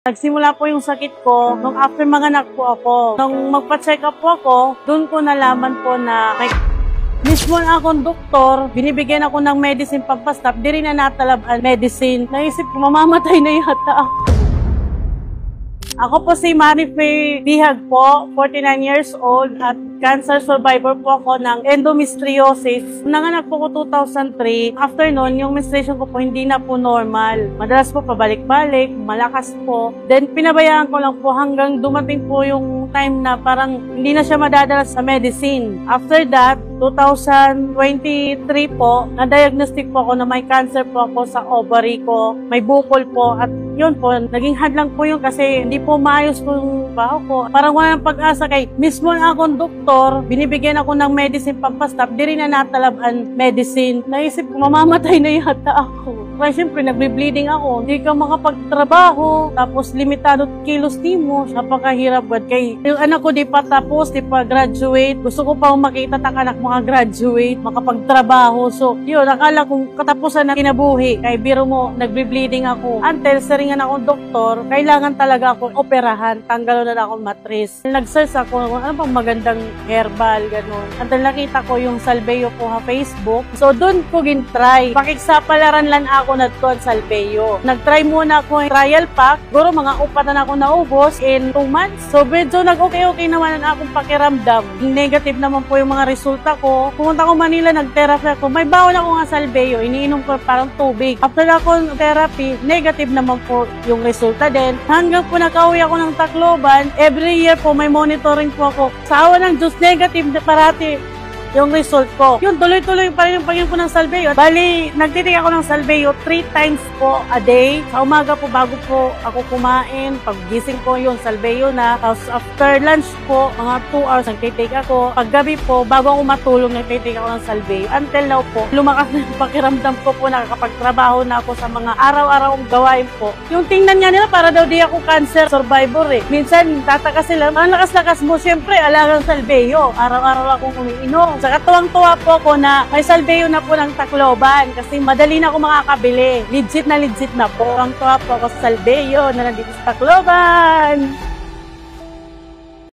Nagsimula po yung sakit ko nung after manganak po ako. Nung magpa-check up po ako, doon ko nalaman po na mismo na akong doktor, binibigyan ako ng medicine pampastop, di rin na natalab-an medicine. Naisip ko, mamamatay na yata ako. Ako po si Marife Bihag po, 49 years old at cancer survivor po ako ng endometriosis. Nanganak po ko 2003. After nun, yung menstruation ko po hindi na po normal. Madalas po pabalik-balik, malakas po. Then pinabayaan ko lang po hanggang dumating po yung time na parang hindi na siya madadala sa medicine. After that, 2023 po, na-diagnostic po ako na may cancer po ako sa ovary ko. May bukol po at yun po, naging hadlang po yun kasi hindi po maayos po yung baho ko. Parang wala ng pag-asa kay mismo na akong doktor, binibigyan ako ng medicine pampastop, di rin na natalab-an medicine. Naisip ko, mamamatay na yata ako. Kaya siyempre, nagbe-bleeding ako. Hindi ka makapagtrabaho, tapos limitado kilos mo. Napakahirap ba? Kaya yung anak ko di pa tapos, di pa graduate. Gusto ko pa makita ang anak makagraduate, makapagtrabaho. So, yun, akala kong katapusan na kinabuhi. Kaya biro mo, nagbe-bleeding ako. Until saringan akong doktor, kailangan talaga ako operahan. Tanggalo na akong matris. Nag-search ako, ano pang magandang herbal, gano'n. Until nakita ko yung Salbeo po sa Facebook. So, doon ko gintry. Pakiksapalaran lang ako na doon Salbeo. Nag-try muna ako trial pack. Guro mga upat na ako naubos in 2 months. So, medyo nag-okay-okay naman ang akong pakiramdam. Negative naman po yung mga resulta ko. Pumunta ko Manila, nag-therapy ako. May bawon ako nga Salbeo. Iniinom ko parang tubig. After ako therapy, negative naman po yung resulta din. Hanggang po nakauwi ako ng Tacloban, every year po may monitoring po ako. Sa awa ng Diyos, negative na parati yung result ko. Yun, tuloy-tuloy pa rin yung pagin ko ng Salbeo. Bali, nagtitik ako ng Salbeo 3 times po a day. Sa umaga po, bago po ako kumain, paggising ko yung Salbeo na. Tapos after lunch po, mga 2 hours nagtitik ako. Paggabi po, bago ako matulog, nagtitik ako ng Salbeo. Until now po, lumakas na yung pakiramdam ko po, nakakapagtrabaho na ako sa mga araw-araw gawain po. Yung tingnan niya nila, para daw di ako cancer survivor eh. Minsan, tataka sila, ang lakas-lakas mo, syempre, alagang Salbeo. Araw-araw akong umiinom. Saka tuwang-tuwa po ako na may Salbeo na po ng Tacloban kasi madali na ako makakabili. Legit na po. Tuwang-tuwa po ako sa Salbeo na nandito sa Tacloban.